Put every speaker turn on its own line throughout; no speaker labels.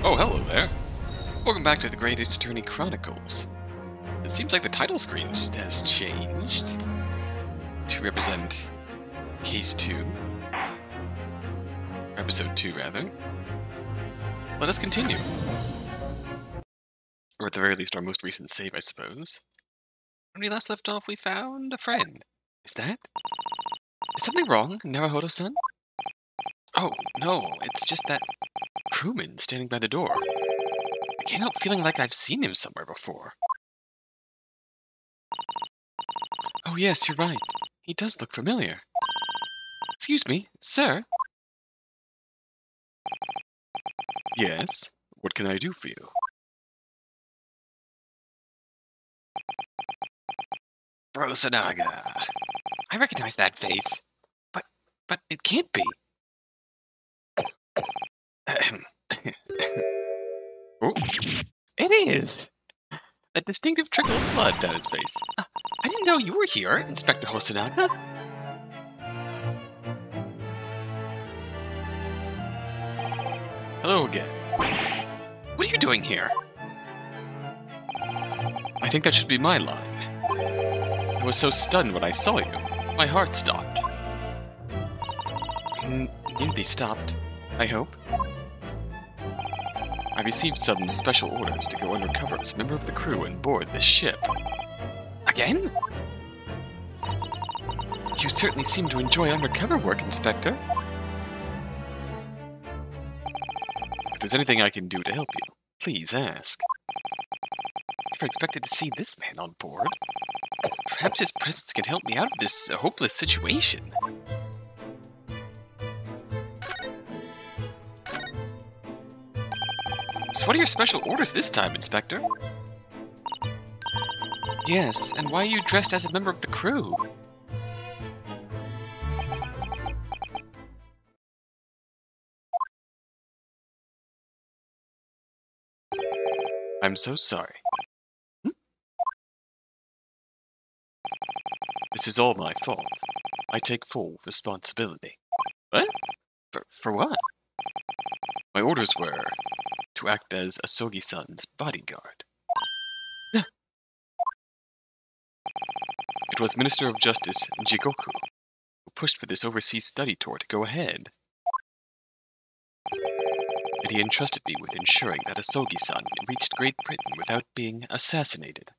Oh, hello there. Welcome back to the Greatest Attorney Chronicles. It seems like the title screen has changed to represent Case 2. Episode 2, rather. Let us continue. Or at the very least, our most recent save, I suppose. When we last left off, we found a friend. Is something wrong, Naruhodo-san? Oh, no, it's just that crewman standing by the door. I can't help feeling like I've seen him somewhere before. Oh yes, you're right. He does look familiar. Excuse me, sir? Yes? What can I do for you? Hosonaga. I recognize that face. But it can't be. Oh, it is! A distinctive trickle of blood down his face. I didn't know you were here, Inspector Hosonaga. Hello again. What are you doing here? I think that should be my line. I was so stunned when I saw you. My heart stopped. Nearly stopped, I hope. I received some special orders to go undercover as a member of the crew and board this ship. Again? You certainly seem to enjoy undercover work, Inspector. If there's anything I can do to help you, please ask. I never expected to see this man on board. Perhaps his presence can help me out of this hopeless situation. So what are your special orders this time, Inspector? Yes, and why are you dressed as a member of the crew? I'm so sorry. This is all my fault. I take full responsibility. What? For what? My orders were to act as Asogi-san's bodyguard. It was Minister of Justice Jigoku who pushed for this overseas study tour to go ahead. And he entrusted me with ensuring that Asogi-san reached Great Britain without being assassinated.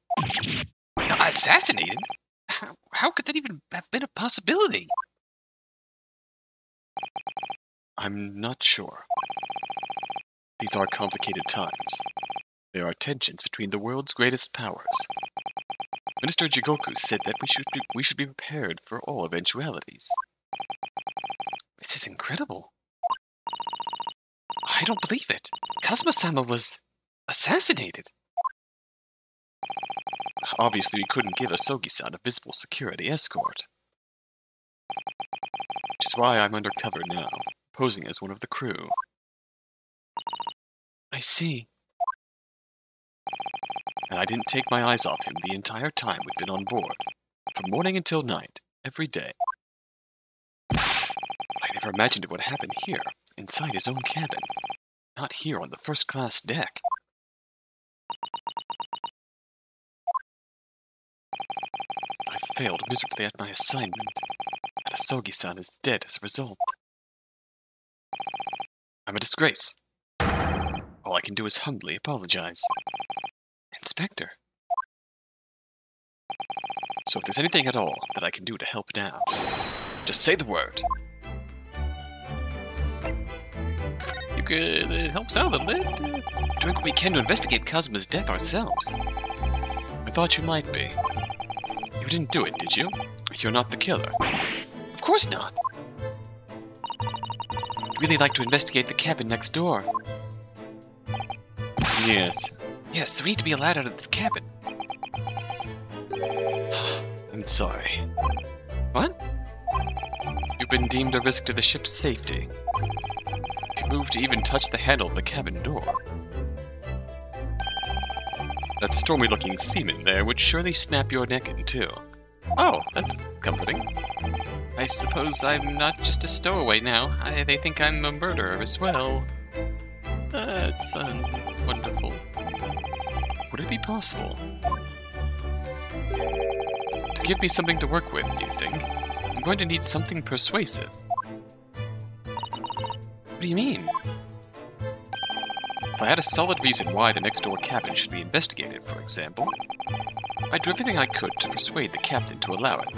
Assassinated? How could that even have been a possibility? I'm not sure. These are complicated times. There are tensions between the world's greatest powers. Minister Jigoku said that we should be prepared for all eventualities. This is incredible. I don't believe it. Kazuma-sama was assassinated. Obviously, we couldn't give Asogi-san a visible security escort. Which is why I'm undercover now, posing as one of the crew. I see. And I didn't take my eyes off him the entire time we'd been on board, from morning until night, every day. I never imagined it would happen here, inside his own cabin, not here on the first-class deck. I failed miserably at my assignment, and Asogi-san is dead as a result. I'm a disgrace. All I can do is humbly apologize. Inspector. So if there's anything at all that I can do to help now, just say the word. You could help us out a little bit. Doing what we can to investigate Kazuma's death ourselves. I thought you might be. You didn't do it, did you? You're not the killer. Of course not. I'd really like to investigate the cabin next door. Yes. Yes, so we need to be allowed out of this cabin. I'm sorry. What? You've been deemed a risk to the ship's safety. If you move to even touch the handle of the cabin door. That stormy-looking seaman there would surely snap your neck in two. Oh, that's comforting. I suppose I'm not just a stowaway now. They think I'm a murderer as well. That's wonderful. Would it be possible to give me something to work with, do you think? I'm going to need something persuasive. What do you mean? If I had a solid reason why the next-door cabin should be investigated, for example, I'd do everything I could to persuade the captain to allow it.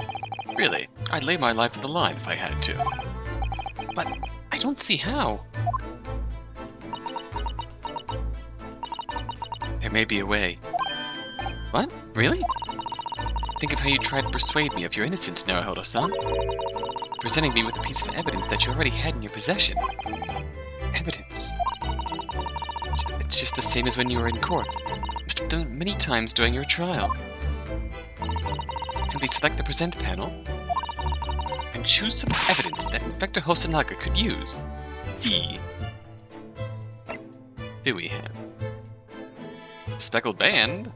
Really, I'd lay my life on the line if I had to. But I don't see how. There may be a way. What? Really? Think of how you tried to persuade me of your innocence, Naruhodo-san. Presenting me with a piece of evidence that you already had in your possession. Evidence? It's just the same as when you were in court. Must have done it many times during your trial. Simply select the present panel and choose some evidence that Inspector Hosonaga could use. Do we have speckled band?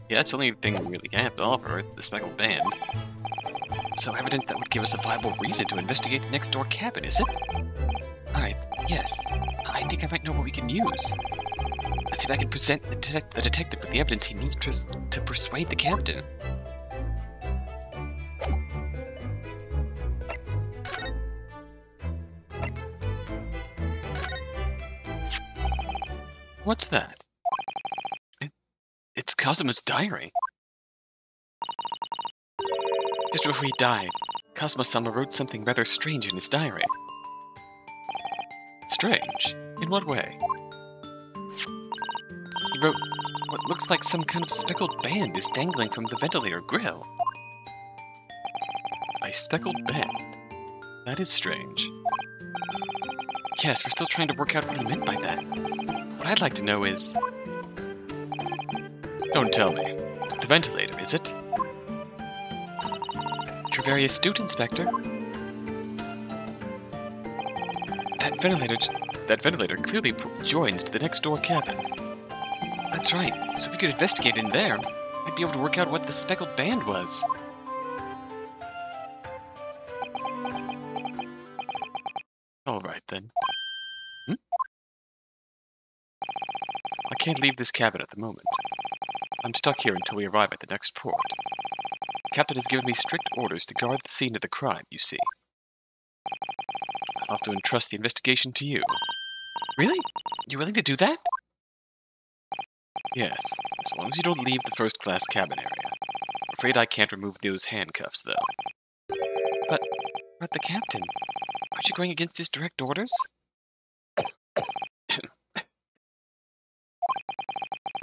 Yeah, that's the only thing we really have to offer, the speckled band. So evidence that would give us a viable reason to investigate the next door cabin, is it? Alright, yes. I think I might know what we can use. Let's see if I can present the detective with the evidence he needs to persuade the captain. What's that? It's Kazuma's diary. Just before he died, Kazuma-sama wrote something rather strange in his diary. Strange? In what way? He wrote what looks like some kind of speckled band is dangling from the ventilator grill. A speckled band? That is strange. Yes, we're still trying to work out what he meant by that. What I'd like to know is... Don't tell me. The ventilator, is it? You're very astute, Inspector. That ventilator clearly joins to the next door cabin. That's right. So if we could investigate in there, I'd be able to work out what the speckled band was. All right then. I can't leave this cabin at the moment. I'm stuck here until we arrive at the next port. The captain has given me strict orders to guard the scene of the crime, you see. I'll have to entrust the investigation to you. Really? You're willing to do that? Yes, as long as you don't leave the first-class cabin area. I'm afraid I can't remove those handcuffs, though. But the captain, aren't you going against his direct orders?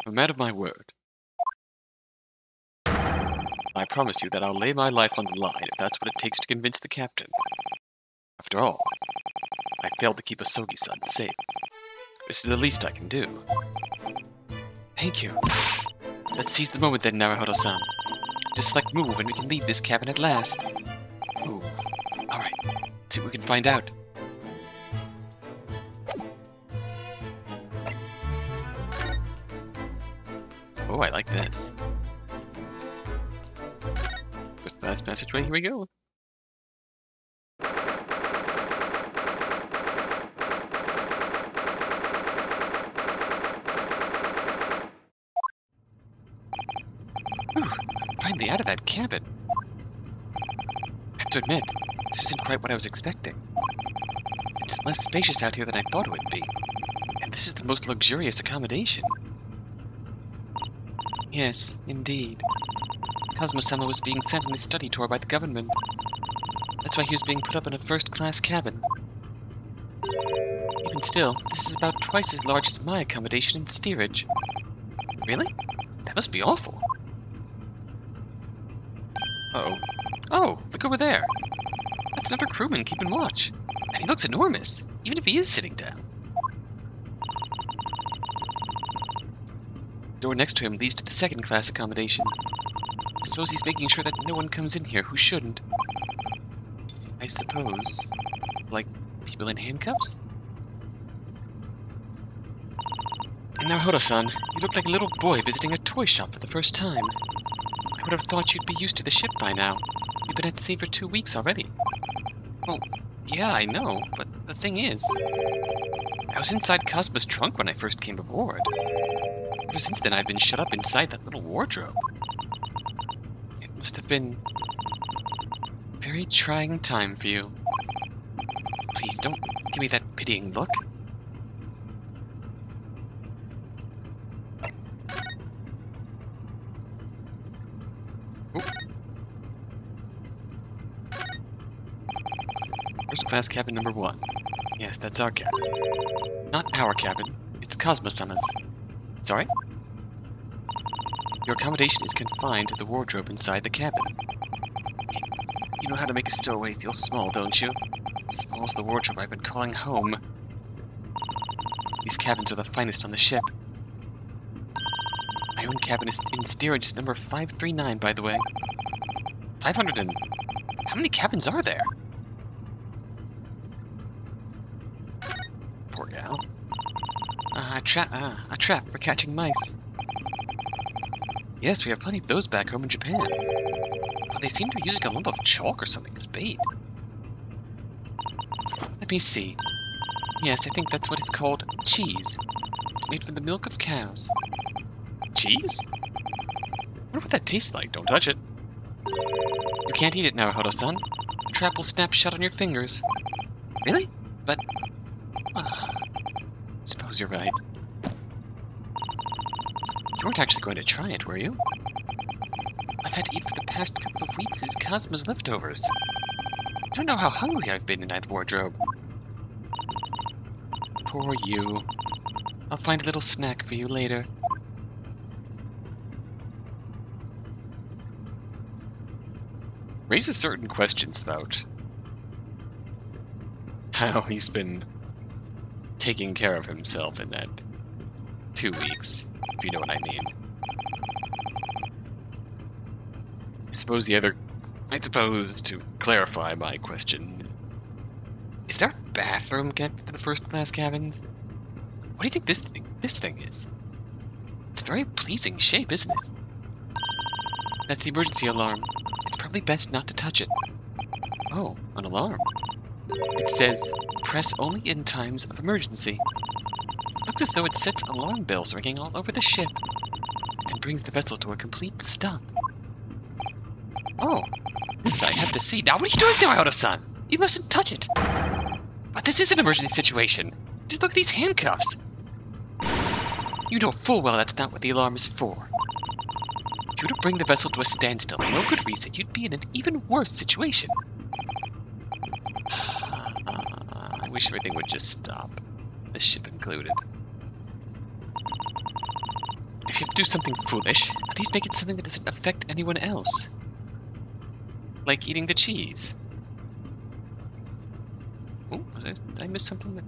I'm a man of my word. I promise you that I'll lay my life on the line if that's what it takes to convince the captain. After all, I failed to keep Asogi-san safe. This is the least I can do. Thank you. Let's seize the moment then, Naruhodo-san. Just select move and we can leave this cabin at last. Move. Alright, let's see what we can find out. Oh, I like this. First class passageway, here we go. Whew, finally out of that cabin. I have to admit, this isn't quite what I was expecting. It's less spacious out here than I thought it would be. And this is the most luxurious accommodation. Yes, indeed. Kazuma-sama was being sent on his study tour by the government. That's why he was being put up in a first-class cabin. Even still, this is about twice as large as my accommodation in steerage. Really? That must be awful. Uh-oh. Oh, look over there. That's another crewman keeping watch. And he looks enormous, even if he is sitting down. The door next to him leads to the second-class accommodation. I suppose he's making sure that no one comes in here who shouldn't. I suppose. Like, people in handcuffs? Naruhodo-san, you look like a little boy visiting a toy shop for the first time. I would have thought you'd be used to the ship by now. You've been at sea for 2 weeks already. Oh, Yeah, I know, but the thing is, I was inside Kazuma's trunk when I first came aboard. Ever since then, I've been shut up inside that little wardrobe. It must have been a very trying time for you. Please, don't give me that pitying look. Oop. First class cabin number 1. Yes, that's our cabin. Not our cabin, it's Kazuma-sama's. Sorry? Your accommodation is confined to the wardrobe inside the cabin. You know how to make a stowaway feel small, don't you? Small as the wardrobe I've been calling home. These cabins are the finest on the ship. My own cabin is in steerage number 539, by the way. 500 and... How many cabins are there? Poor gal. A trap for catching mice. Yes, we have plenty of those back home in Japan. But they seem to be using a lump of chalk or something as bait. Let me see. Yes, I think that's what it's called. Cheese. It's made from the milk of cows. Cheese? I wonder what that tastes like. Don't touch it. You can't eat it now, Naruhodo-san. The trap will snap shut on your fingers. Really? But... suppose you're right. You weren't actually going to try it, were you? I've had to eat for the past couple of weeks as Kazuma's leftovers. I don't know how hungry I've been in that wardrobe. Poor you. I'll find a little snack for you later. Raises certain questions about how he's been taking care of himself in that 2 weeks, if you know what I mean. I suppose to clarify my question, is there a bathroom connected to the first class cabins? What do you think this thing is? It's a very pleasing shape, isn't it? That's the emergency alarm. It's probably best not to touch it. Oh, an alarm. It says, press only in times of emergency. It looks as though it sets alarm bells ringing all over the ship and brings the vessel to a complete stop. Oh, this I have to see. Now, what are you doing there, Naruhodo-san? You mustn't touch it. But this is an emergency situation. Just look at these handcuffs. You know full well that's not what the alarm is for. If you were to bring the vessel to a standstill for no good reason, you'd be in an even worse situation. I wish everything would just stop. This ship included. If you have to do something foolish, at least make it something that doesn't affect anyone else. Like eating the cheese. Oh, did I miss something?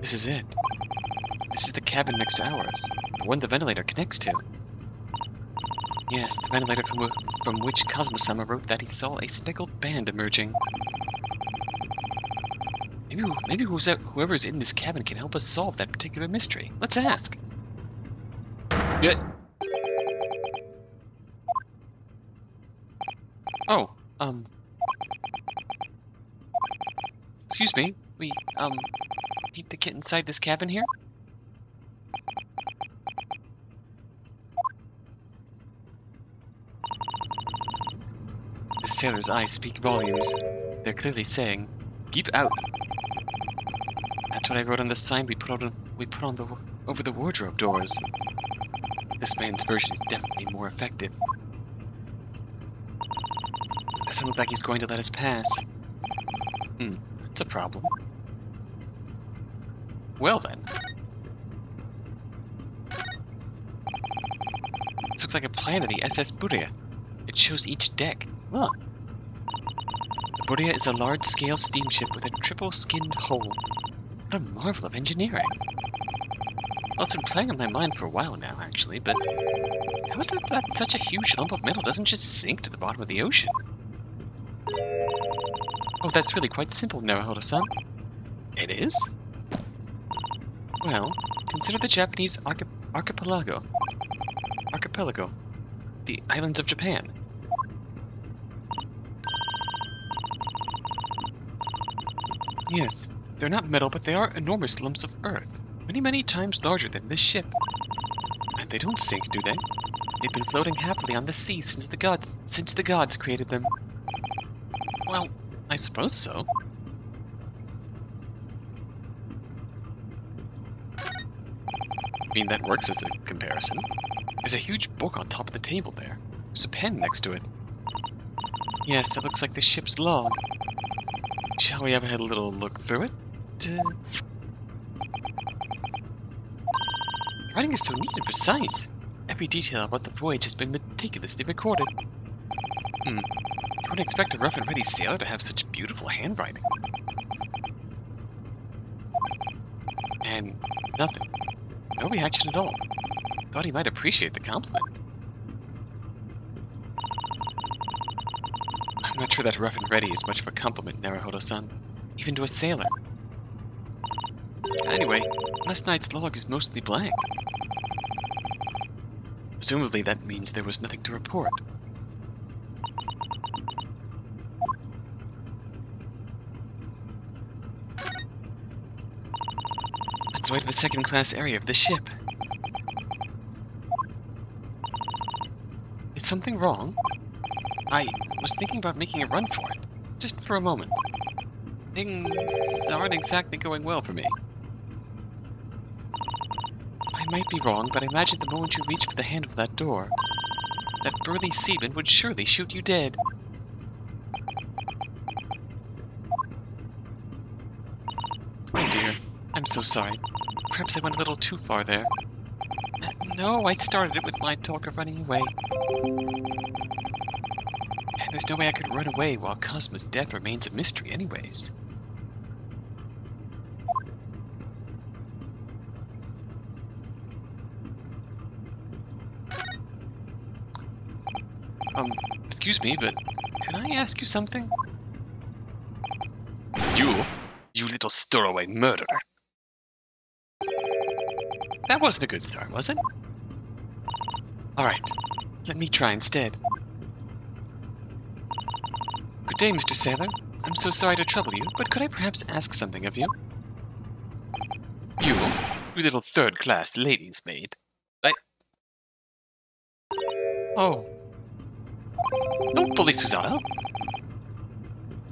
This is it. This is the cabin next to ours. The one the ventilator connects to. Yes, the ventilator from which Kazuma-sama wrote that he saw a speckled band emerging. Maybe whoever's in this cabin can help us solve that particular mystery. Let's ask. Good. Oh, excuse me. We, need to get inside this cabin here? The sailor's eyes speak volumes. They're clearly saying, "Keep out." That's what I wrote on the sign we put on over the wardrobe doors. This man's version is definitely more effective. Doesn't look like he's going to let us pass. That's a problem. Well then. This looks like a plan of the SS Buria. It shows each deck. Look. The Buria is a large-scale steamship with a triple-skinned hull. What a marvel of engineering. Well, it's been playing on my mind for a while now, actually, but how is it that such a huge lump of metal doesn't just sink to the bottom of the ocean? Oh, that's really quite simple, Naruhodo-san. It is? Well, consider the Japanese archipelago. the islands of Japan. Yes, they're not metal, but they are enormous lumps of earth, many, many times larger than this ship. And they don't sink, do they? They've been floating happily on the sea since the gods created them. Well, I suppose so. I mean, that works as a comparison. There's a huge book on top of the table there. There's a pen next to it. Yes, that looks like the ship's log. Shall we have a little look through it? The writing is so neat and precise. Every detail about the voyage has been meticulously recorded. You wouldn't expect a rough and ready sailor to have such beautiful handwriting. And nothing. No reaction at all. Thought he might appreciate the compliment. I'm not sure that rough and ready is much of a compliment, Naruhodo-san. Even to a sailor. Anyway, last night's log is mostly blank. Presumably that means there was nothing to report. Let's go to the second-class area of the ship. Is something wrong? I was thinking about making a run for it, just for a moment. Things aren't exactly going well for me. I might be wrong, but I imagine the moment you reach for the handle of that door, that burly seaman would surely shoot you dead. Oh dear, I'm so sorry. Perhaps I went a little too far there. No, I started it with my talk of running away. And there's no way I could run away while Kazuma's death remains a mystery anyways. Excuse me, but can I ask you something? You little stowaway murderer. That wasn't a good start, was it? Alright, let me try instead. Good day, Mr. Sailor. I'm so sorry to trouble you, but could I perhaps ask something of you? You little third-class lady's maid. Oh. Don't bully Susato.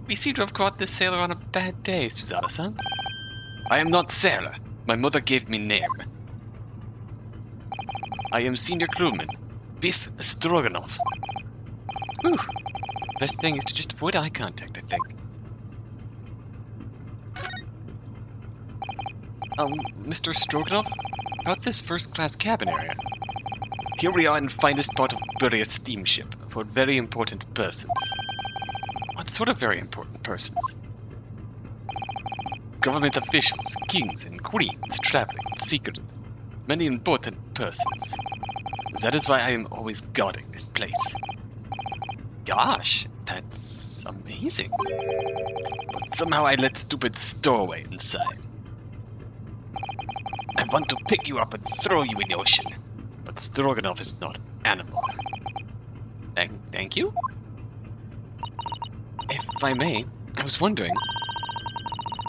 We seem to have caught this sailor on a bad day, Susato-san. I am not sailor. My mother gave me name. I am senior crewman, Biff Stroganoff. Whew. Best thing is to just avoid eye contact, I think. Mr. Stroganoff? About this first-class cabin area. Here we are in the finest part of Buria steamship for very important persons. What sort of very important persons? Government officials, kings and queens traveling in secret. Many important persons. That is why I am always guarding this place. Gosh, that's amazing. But somehow I let stupid stowaway inside. I want to pick you up and throw you in the ocean. But Stroganoff is not animal. Thank you? If I may, I was wondering,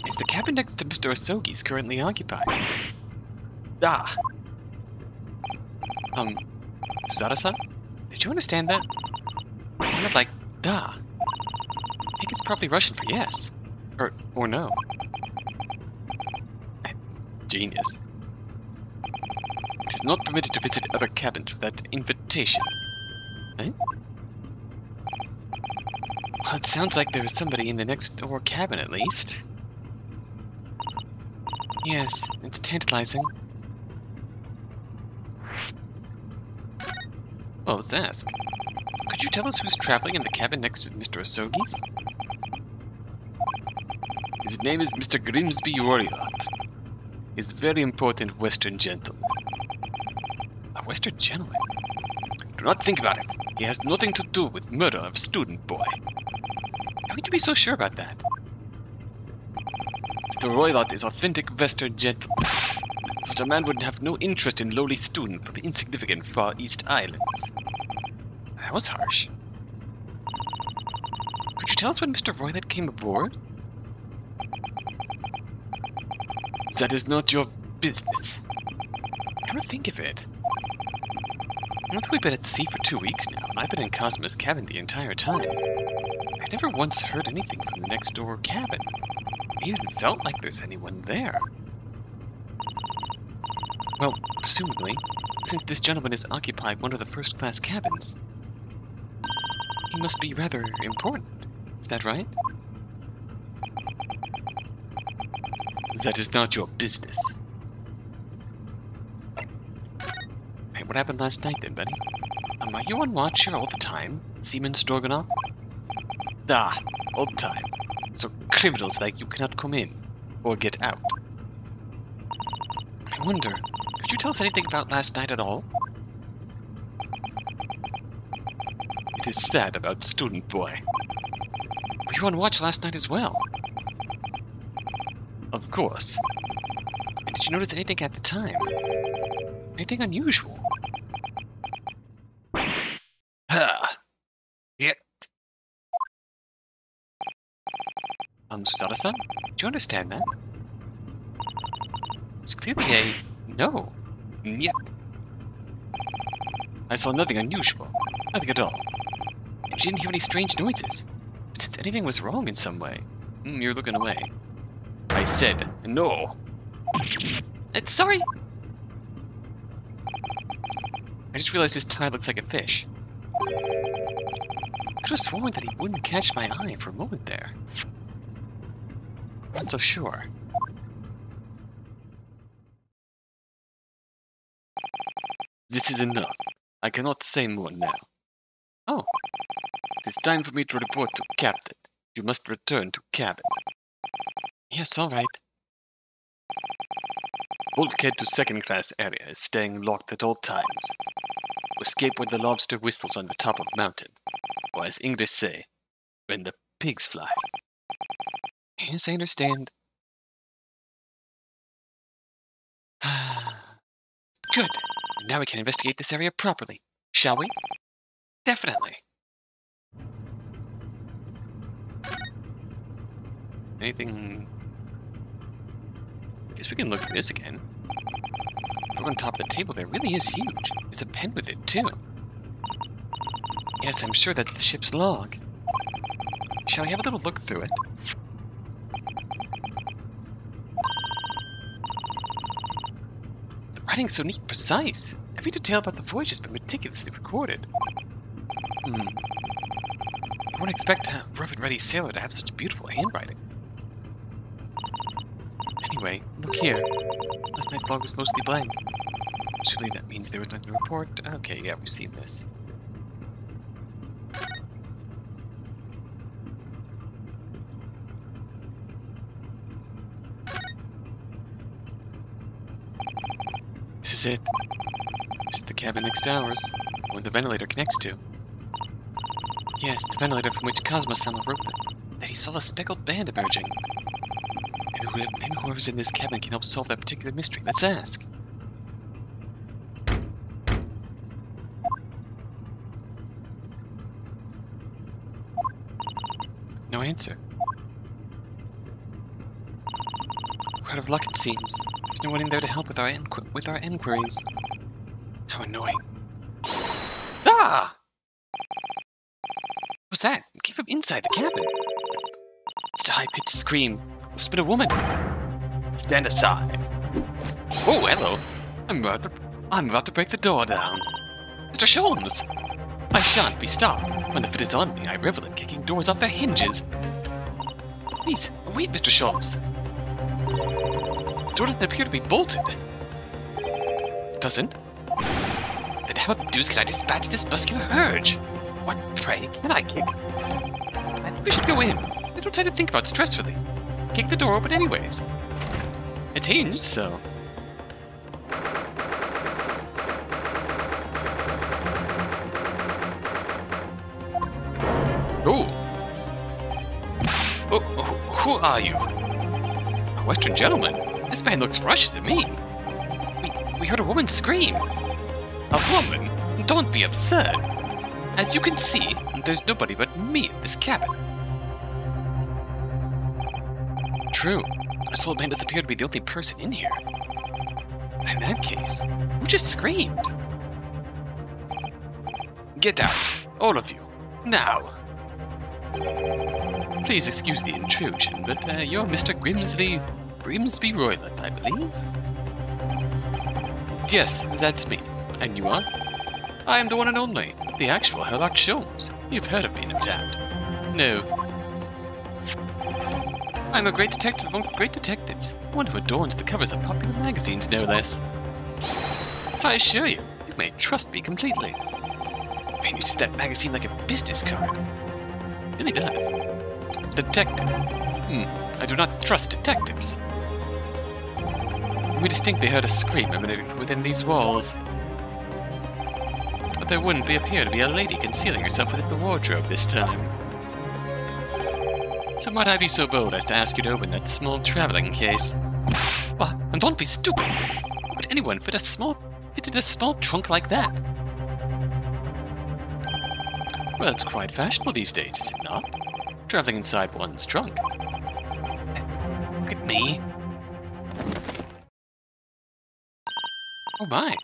is the cabin next to Mr. Asogi's currently occupied? Ah! Susato-san? Did you understand that? It sounded like da. I think it's probably Russian for yes. Or no. Genius. It is not permitted to visit other cabins without invitation. Eh? Well, it sounds like there is somebody in the next door cabin at least. Yes, it's tantalizing. Well, let's ask. Could you tell us who's traveling in the cabin next to Mr. Asogi's? His name is Mr. Grimsby Warriot. He's a very important Western gentleman. A Western gentleman? Do not think about it. He has nothing to do with murder of student boy. How can you be so sure about that? Mr. Roylott is authentic Western gentleman. Such a man would have no interest in lowly student from insignificant Far East Islands. That was harsh. Could you tell us when Mr. Roylett came aboard? That is not your business. Come to think of it. I know that we've been at sea for 2 weeks now, and I've been in Kazuma's cabin the entire time. I never once heard anything from the next door cabin. It even felt like there's anyone there. Well, presumably, since this gentleman has occupied one of the first-class cabins, he must be rather important. Is that right? That is not your business. Hey, what happened last night then, buddy? Are you on watch here all the time, Seaman Stroganoff? Ah, all the time. So criminals like you cannot come in, or get out. I wonder, could you tell us anything about last night at all? It is sad about Student Boy. Were you on watch last night as well? Of course. And did you notice anything at the time? Anything unusual? Ha! Yeah. Susato-san? Do you understand that? It's clearly a no. Yep. I saw nothing unusual. Nothing at all. And you didn't hear any strange noises. Since anything was wrong in some way. You're looking away. I said no. Sorry. I just realized his tie looks like a fish. I could have sworn that he wouldn't catch my eye for a moment there. Not so sure. This is enough. I cannot say more now. Oh. It is time for me to report to Captain. You must return to cabin. Yes, all right. Bulkhead to second-class area is staying locked at all times. Escape when the lobster whistles on the top of mountain. Or as English say, when the pigs fly. Yes, I understand. Good. Now we can investigate this area properly, shall we? Definitely. Anything... I guess we can look at this again. The door on top of the table there really is huge. There's a pen with it, too. Yes, I'm sure that's the ship's log. Shall we have a little look through it? The writing's so neat and precise. Every detail about the voyage has been meticulously recorded. I wouldn't expect a rough and ready sailor to have such beautiful handwriting. Anyway, look here. Last night's log was mostly blank. Surely that means there was nothing to report. Okay, yeah, we've seen this. This is it. This is the cabin next to ours, where the ventilator connects to. Yes, the ventilator from which Kazuma-sama wrote that he saw a speckled band emerging. And whoever's in this cabin can help solve that particular mystery. Let's ask. No answer. We're out of luck, it seems. There's no one in there to help with our inquiries. How annoying. Ah! What was that? It came from inside the cabin. It's a high-pitched scream. It must have been a woman. Stand aside. Oh, hello. I'm about to break the door down. Mr. Sholmes! I shan't be stopped. When the fit is on me, I revel in kicking doors off their hinges. Please, wait, Mr. Sholmes. The door doesn't appear to be bolted. It doesn't? Then how the deuce can I dispatch this muscular urge? What, pray, can I kick? I think we should go in. There's no time to think about stressfully. Kick the door open anyways. It's hinged, so... Oh! Who are you? A Western gentleman? This man looks Russian to me. We heard a woman scream. A woman? Don't be absurd. As you can see, there's nobody but me in this cabin. True. This old man does appear to be the only person in here. In that case, who just screamed? Get out, all of you, now. Please excuse the intrusion, but you're Mr. Grimsby Roylott, I believe? Yes, that's me. And you are? I am the one and only, the actual Sherlock Holmes. You've heard of me, no doubt. No. I'm a great detective amongst great detectives, one who adorns the covers of popular magazines, no less. So I assure you, you may trust me completely. Man uses that magazine like a business card. It really does. Detective. I do not trust detectives. We distinctly heard a scream emanating from within these walls. But there wouldn't appear to be a lady concealing herself within the wardrobe this time. So might I be so bold as to ask you to open that small traveling case? What? And don't be stupid! How would anyone fit in a small trunk like that? Well, it's quite fashionable these days, is it not? Traveling inside one's trunk. Look at me. Oh my!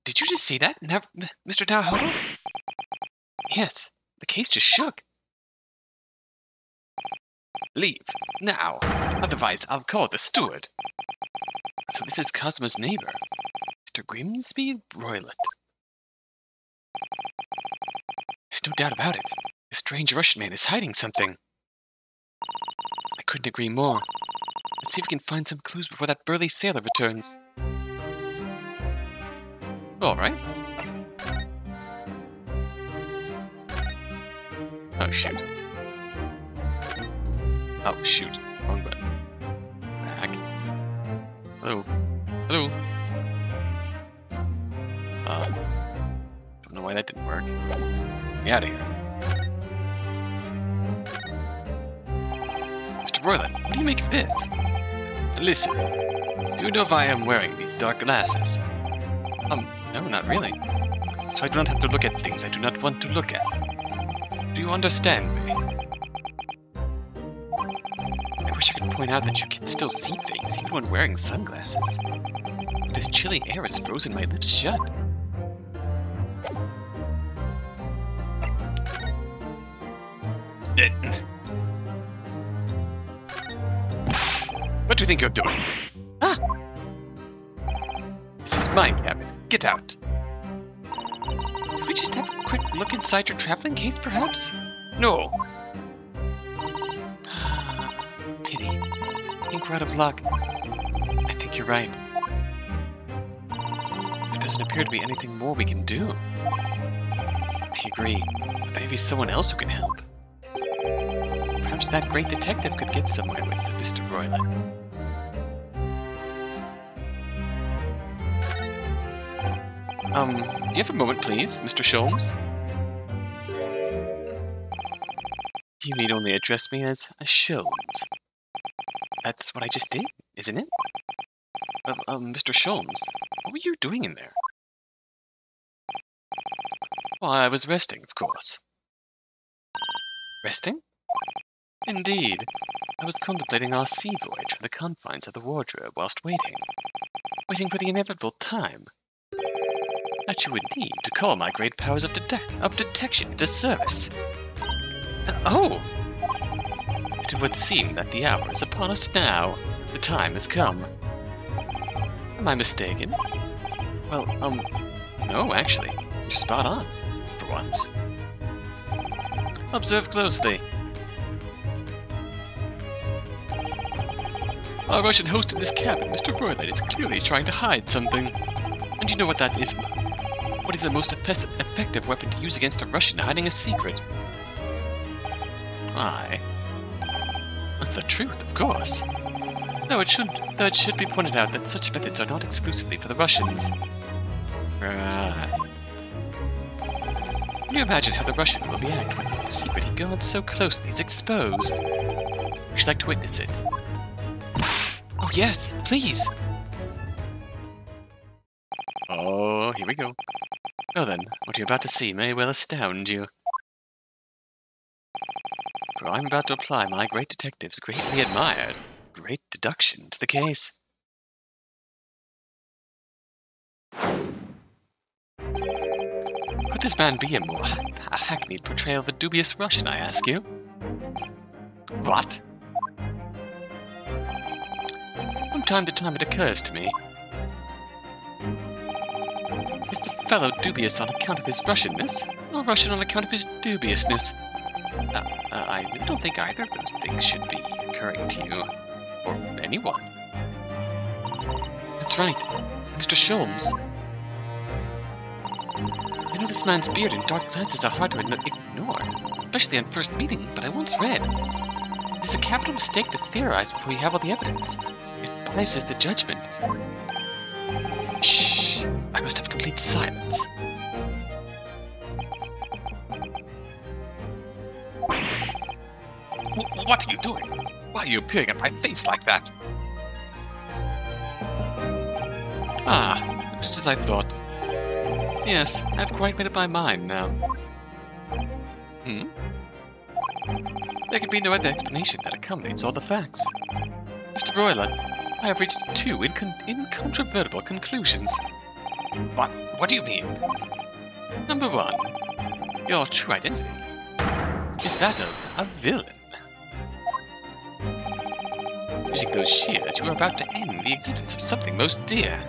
Did you just see that, Mr. Naruhodo? Yes, the case just shook. Leave, now. Otherwise, I'll call the steward. So this is Kazuma's neighbor, Mr. Grimsby Roylott. There's no doubt about it. The strange Russian man is hiding something. I couldn't agree more. Let's see if we can find some clues before that burly sailor returns. All right. Oh, shoot. Oh, shoot. Wrong button. Back. Hello. Hello. Don't know why that didn't work. Get out of here. Mr. Roylott, what do you make of this? Listen. Do you know if I am wearing these dark glasses? No, not really. So I do not have to look at things I do not want to look at. Do you understand me? I wish I could point out that you can still see things even when wearing sunglasses. But this chilly air has frozen my lips shut. What do you think you're doing? Ah! This is my cabin. Get out. Could we just have a quick look inside your traveling case, perhaps? No. Pity. I think we're out of luck. I think you're right. There doesn't appear to be anything more we can do. I agree, but maybe someone else who can help. Perhaps that great detective could get somewhere with Mr. Roylott. Do you have a moment, please, Mr. Sholmes? You need only address me as Sholmes. That's what I just did, isn't it? Well, Mr. Sholmes, what were you doing in there? Well, I was resting, of course. Resting? Indeed. I was contemplating our sea voyage from the confines of the wardrobe whilst waiting. Waiting for the inevitable time. That you would need to call my great powers of detection into service. Oh! It would seem that the hour is upon us now. The time has come. Am I mistaken? Well, no, actually. You're spot on, for once. Observe closely. Our Russian host in this cabin, Mr. Roylott, is clearly trying to hide something. And you know what that is? What is the most effective weapon to use against a Russian hiding a secret? Why? The truth, of course. Though it should be pointed out that such methods are not exclusively for the Russians. Right. Can you imagine how the Russian will react when the secret he guards so closely is exposed? Would you like to witness it? Oh yes, please! Oh, here we go. Well then, what you're about to see may well astound you. For I'm about to apply my great detective's greatly admired great deduction to the case. Could this man be a more hackneyed portrayal of a dubious Russian, I ask you? What? From time to time it occurs to me. Is the fellow dubious on account of his Russianness, or Russian on account of his dubiousness? I really don't think either of those things should be occurring to you, or anyone. That's right, Mr. Sholmes. I know this man's beard and dark glasses are hard to ignore, especially on first meeting, but I once read, it is a capital mistake to theorize before you have all the evidence. It biases the judgment. Shh! I must have complete silence. What are you doing? Why are you peering at my face like that? Ah, just as I thought. Yes, I've quite made up my mind now. There can be no other explanation that accommodates all the facts. Mr. Roylott, I have reached two incontrovertible conclusions. What do you mean? Number one, your true identity is that of a villain. Using those shears, you are about to end the existence of something most dear.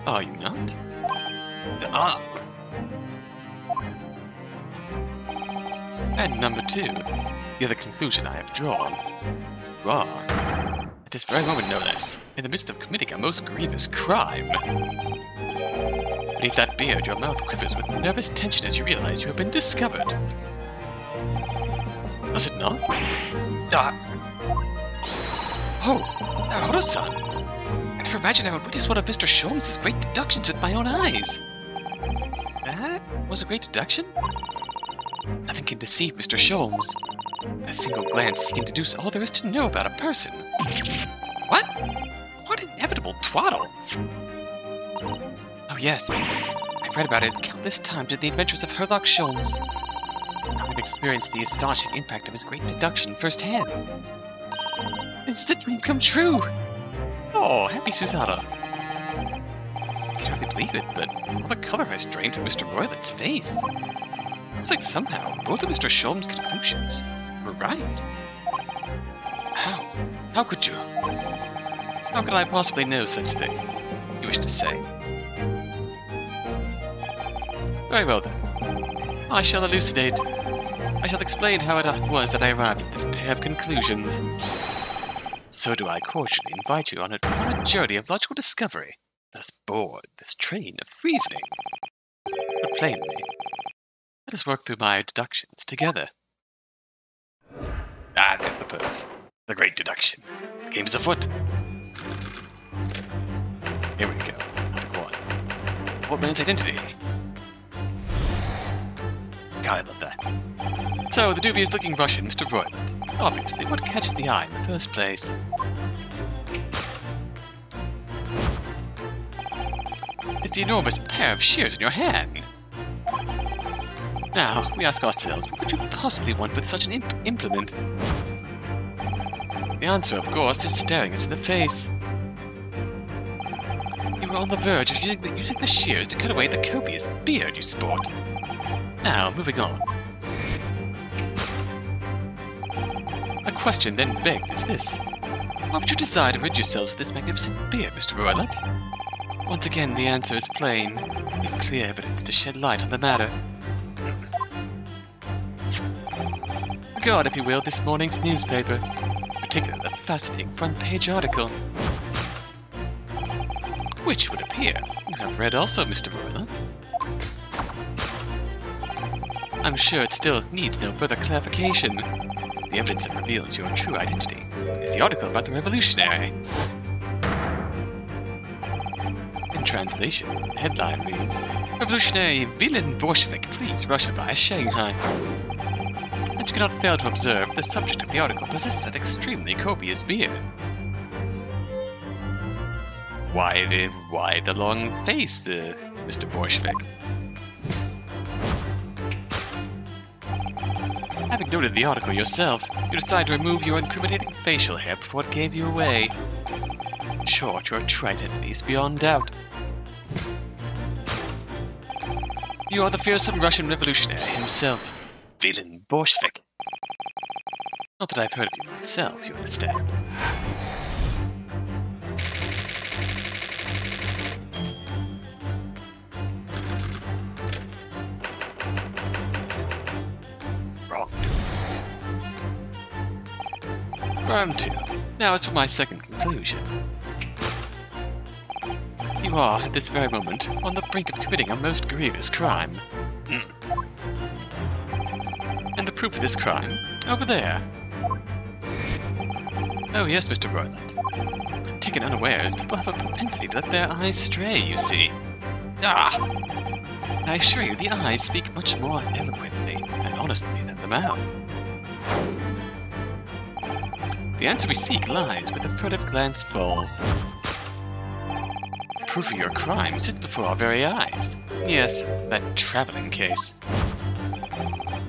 Are you not? And number two, the other conclusion I have drawn. You are, at this very moment no less, in the midst of committing a most grievous crime. Beneath that beard, your mouth quivers with nervous tension as you realize you have been discovered. Does it not? Oh, Naruhodo-san! I never imagined I would witness one of Mr. Sholmes' great deductions with my own eyes. That was a great deduction? Nothing can deceive Mr. Sholmes. In a single glance, he can deduce all there is to know about a person. What? What inevitable twaddle! Oh yes, I've read about it countless times in the adventures of Herlock Sholmes. I've experienced the astonishing impact of his great deduction firsthand. It's the dream come true! Oh, happy Susato. I can hardly believe it, but all the color has drained from Mr. Roylott's face. Looks like somehow both of Mr. Sholmes' conclusions were right. How? How could you? How could I possibly know such things, you wish to say? Very well then. I shall elucidate. I shall explain how it was that I arrived at this pair of conclusions. So do I cordially invite you on a journey of logical discovery. Let us board this train of reasoning. But plainly, let us work through my deductions together. Ah, there's the purse. The great deduction. The game is afoot. Here we go. Number one. Old man's identity. God, I love that. So, the dubious-looking Russian, Mr. Roylott. Obviously, what catches the eye in the first place? It's the enormous pair of shears in your hand. Now, we ask ourselves, what could you possibly want with such an implement? The answer, of course, is staring us in the face. You were on the verge of using the shears to cut away the copious beard you sport. Now, moving on. A question then begged is this. Why would you desire to rid yourselves of this magnificent beard, Mr. Roylott? Once again, the answer is plain. We have clear evidence to shed light on the matter. Regard, if you will, this morning's newspaper, particularly the fascinating front-page article. Which it would appear you have read also, Mr. Roylott. I'm sure it still needs no further clarification. The evidence that reveals your true identity is the article about the revolutionary. In translation, the headline reads, Revolutionary villain Bolshevik flees Russia via Shanghai. As you cannot fail to observe, the subject of the article possesses an extremely copious beard. Why the long face, Mr. Borshvik? Having noted the article yourself, you decide to remove your incriminating facial hair before it gave you away. In short, you're a trite entity beyond doubt. You are the fearsome Russian revolutionary himself, Villain Borshvik. Not that I've heard of you myself, you understand. Round 2. Now as for my second conclusion. You are, at this very moment, on the brink of committing a most grievous crime. And the proof of this crime? Over there. Oh yes, Mr. Royland. Taken unawares, people have a propensity to let their eyes stray, you see. And I assure you, the eyes speak much more eloquently and honestly than the mouth. The answer we seek lies where the furtive glance falls. Proof of your crime sits before our very eyes. Yes, that traveling case.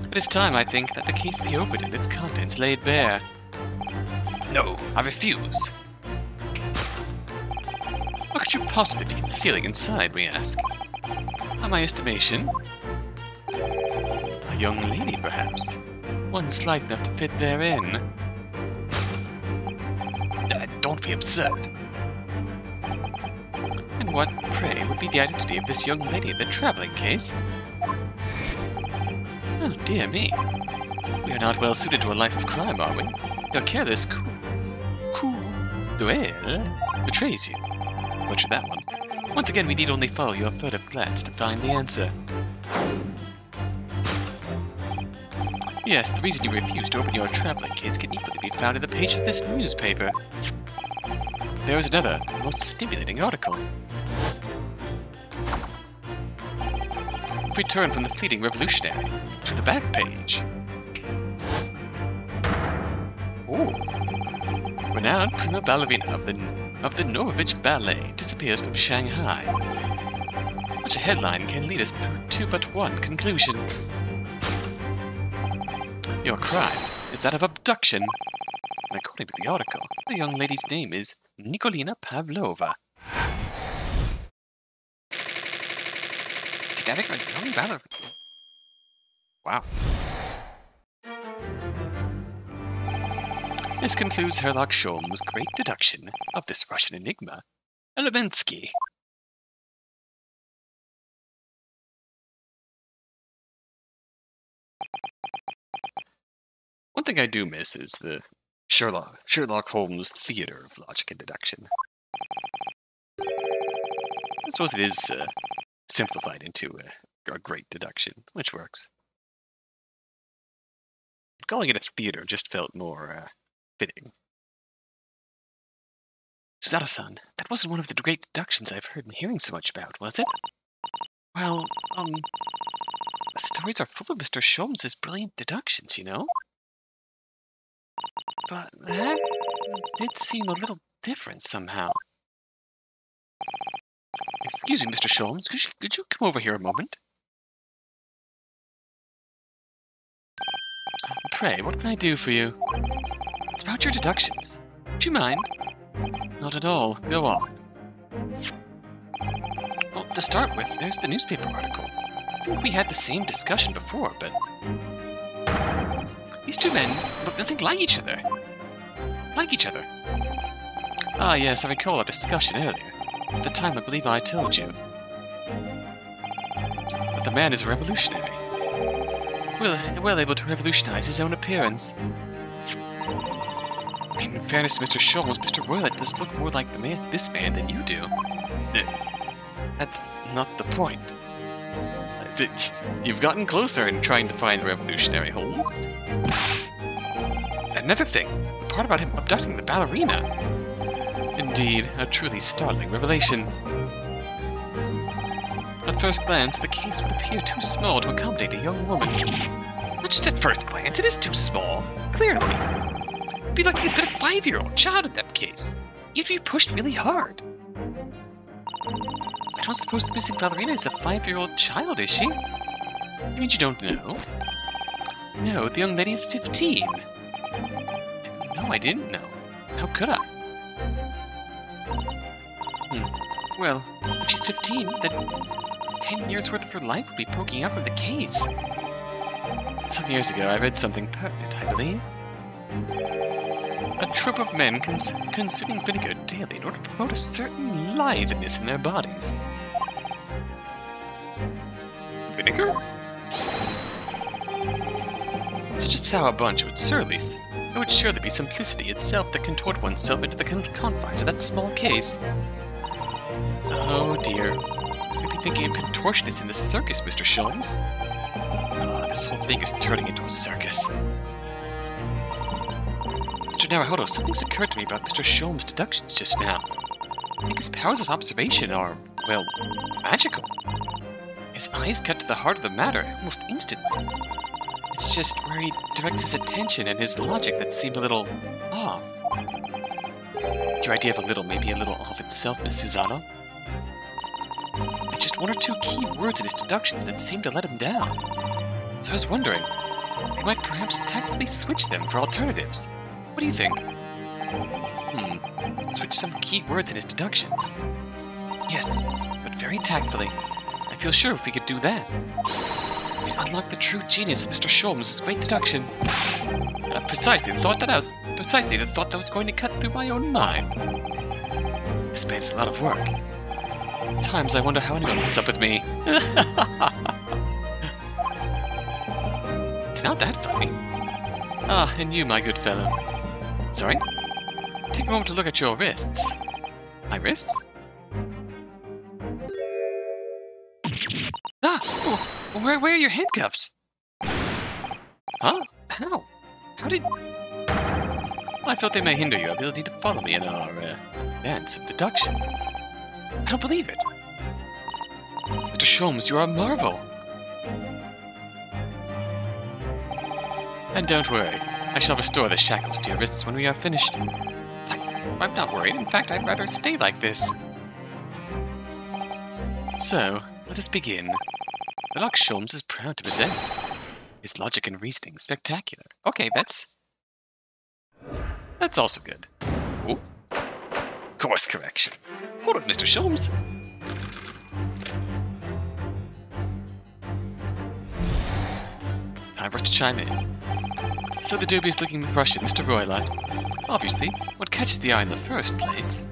It is time, I think, that the case be opened and its contents laid bare. No, I refuse. What could you possibly be concealing inside, we ask? On my estimation, a young lady, perhaps. One slight enough to fit therein. Don't be absurd. And what, pray, would be the identity of this young lady in the traveling case? Oh, dear me. We are not well suited to a life of crime, are we? Your careless duel betrays you. Butcher that one. Once again, we need only follow your furtive glance to find the answer. Yes, the reason you refuse to open your traveling case can equally be found in the pages of this newspaper. There is another, most stimulating article. If we turn from the fleeting revolutionary to the back page. Oh. Renowned prima ballerina of the Norovich Ballet disappears from Shanghai. Such a headline can lead us to but one conclusion. Your crime is that of abduction. And according to the article, the young lady's name is Nikolina Pavlova. Cadaver young ballerina. Wow. This concludes Herlock Sholmes' great deduction of this Russian enigma, Elemensky. One thing I do miss is the Sherlock Holmes theater of logic and deduction. I suppose it is simplified into a great deduction, which works. Calling it a theater just felt more fitting. Susato-san, that wasn't one of the great deductions I've heard hearing so much about, was it? Well, the stories are full of Mr. Sholmes' brilliant deductions, you know? But that did seem a little different somehow. Excuse me, Mr. Sholmes, could you come over here a moment? Pray, what can I do for you? It's about your deductions. Would you mind? Not at all. Go on. Well, to start with, there's the newspaper article. I think we had the same discussion before, but these two men look nothing like each other. Ah, yes, I recall our discussion earlier. At the time, I believe I told you. But the man is a revolutionary. Well able to revolutionize his own appearance. In fairness to Mr. Sholmes, Mr. Roylett does look more like this man than you do. That's not the point. You've gotten closer in trying to find the revolutionary, Holmes. Another thing, the part about him abducting the ballerina. Indeed, a truly startling revelation. At first glance, the case would appear too small to accommodate a young woman. Not just at first glance, it is too small. Clearly. It'd be like you fit a 5-year-old child in that case. You'd be pushed really hard. I don't suppose the missing ballerina is a 5-year-old child, is she? You mean you don't know? No, the young lady's 15. No, I didn't know. How could I? Well, if she's 15, then 10 years worth of her life would be poking out from the case. Some years ago, I read something pertinent, I believe. A troop of men consuming vinegar daily in order to promote a certain litheness in their bodies. Vinegar? Such a sour bunch would surely be simplicity itself to contort oneself into the confines of that small case. Oh dear. You'd be thinking of contortionists in the circus, Mr. Sholmes. This whole thing is turning into a circus. Mr. Naruhodo, something's occurred to me about Mr. Sholmes' deductions just now. I think his powers of observation are, well, magical. His eyes cut to the heart of the matter almost instantly. It's just where he directs his attention and his logic that seem a little off. Your idea of a little may be a little off itself, Miss Susato. It's just one or two key words in his deductions that seem to let him down. So I was wondering, he might perhaps tactfully switch them for alternatives. What do you think? Switch some key words in his deductions. Yes, but very tactfully. I feel sure if we could do that, we'd unlock the true genius of Mr. Sholmes' great deduction. Precisely the thought that was going to cut through my own mind. This man is a lot of work. At times I wonder how anyone puts up with me. It's not that funny. Ah, and you, my good fellow. Sorry? Take a moment to look at your wrists. My wrists? Ah! Oh, where are your handcuffs? Huh? How? How did... I felt they may hinder your ability to follow me in our, dance of deduction. I don't believe it. Mr. Sholmes, you are a marvel. And don't worry, I shall restore the shackles to your wrists when we are finished. I'm not worried. In fact, I'd rather stay like this. So, let us begin. The Loch Sholmes is proud to present. His logic and reasoning spectacular. Okay, that's also good. Oh, course correction. Hold on, Mr. Sholmes. Time for us to chime in. So the dubious-looking Russian, Mr. Roylott. Obviously, what catches the eye in the first place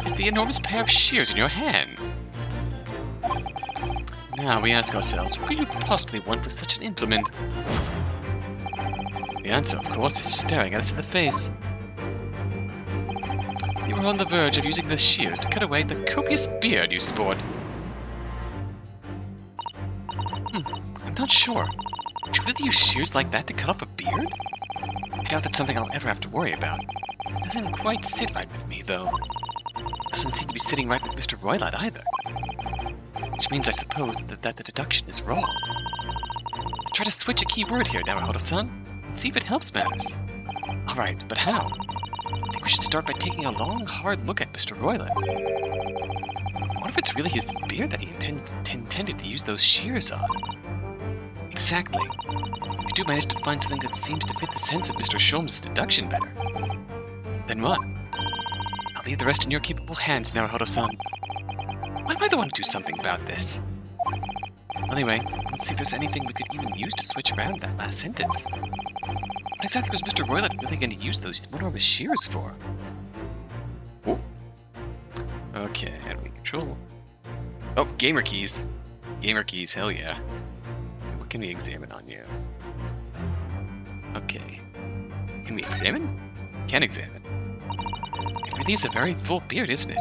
is the enormous pair of shears in your hand. Now we ask ourselves, what could you possibly want with such an implement? The answer, of course, is staring at us in the face. You were on the verge of using the shears to cut away the copious beard you sport. I'm not sure. Would you really use shears like that to cut off a beard? I doubt that's something I'll ever have to worry about. It doesn't quite sit right with me, though. It doesn't seem to be sitting right with Mr. Roylott either. Which means, I suppose, that the deduction is wrong. Let's try to switch a key word here, Naruhodo-san, and see if it helps matters. Alright, but how? I think we should start by taking a long, hard look at Mr. Roylott. What if it's really his beard that he intended to use those shears on? Exactly. We do manage to find something that seems to fit the sense of Mr. Sholmes' deduction better. Then what? I'll leave the rest in your capable hands, Naruhodo-san. Why am I the one to do something about this? Anyway, let's see if there's anything we could even use to switch around that last sentence. What exactly was Mr. Roylott really going to use those enormous shears for? Oh. Okay, how do we control? Oh, gamer keys. Gamer keys, hell yeah. What can we examine on you? Okay. Can we examine? Can examine. It really is a very full beard, isn't it?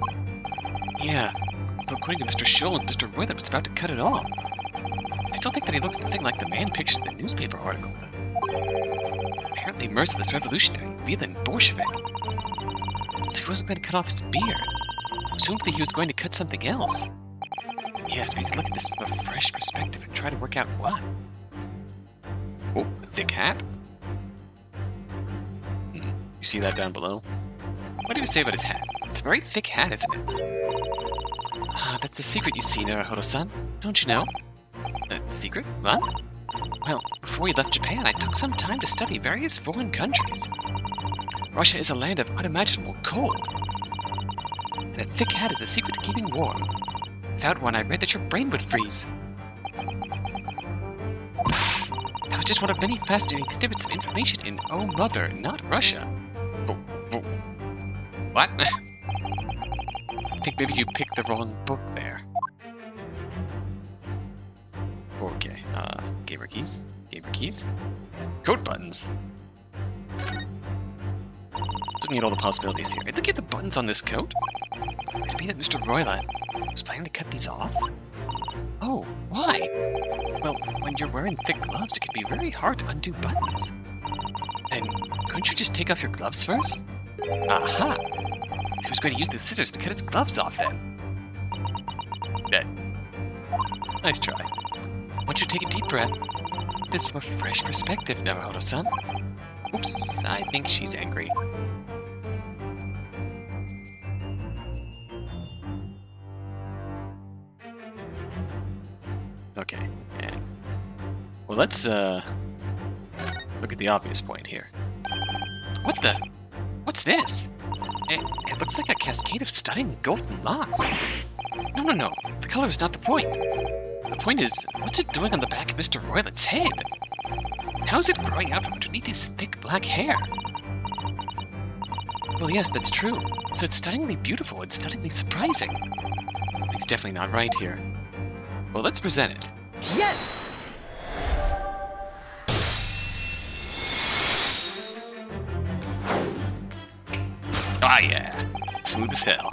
Yeah. Although according to Mr. Sholmes, Mr. Roylott was about to cut it off. I still think that he looks nothing like the man pictured in the newspaper article, though. Apparently merciless revolutionary, violent Bolshevik. So he wasn't going to cut off his beard. Presumably he was going to cut something else. Yes, we need to look at this from a fresh perspective and try to work out what. Oh, a thick hat? You see that down below? What do you say about his hat? It's a very thick hat, isn't it? Ah, that's the secret you see, Naruhodo-san. Don't you know? Secret? What? Well, before we left Japan, I took some time to study various foreign countries. Russia is a land of unimaginable cold. And a thick hat is the secret to keeping warm. Without one, I read that your brain would freeze. That was just one of many fascinating snippets of information in Oh Mother, not Russia. What? I think maybe you picked the wrong book there. Okay, gamer keys. Gamer keys. Coat buttons. Looking at all the possibilities here. Look at the buttons on this coat. Could it be that Mr. Royland was planning to cut these off? Oh, why? Well, when you're wearing thick gloves, it can be very hard to undo buttons. Then, couldn't you just take off your gloves first? Aha! He was going to use the scissors to cut his gloves off then. Bet. Nice try. I want you to take a deep breath. This from a fresh perspective, Naruhodo-san. Oops, I think she's angry. Okay, and well, let's look at the obvious point here. What the? What's this? It looks like a cascade of stunning golden locks. No. The color is not the point. The point is, what's it doing on the back of Mr. Roylet's head? How is it growing out from underneath his thick black hair? Well, yes, that's true. So it's stunningly beautiful and stunningly surprising. Something's definitely not right here. Well, let's present it.
Yes!
Ah, yeah. Smooth as hell.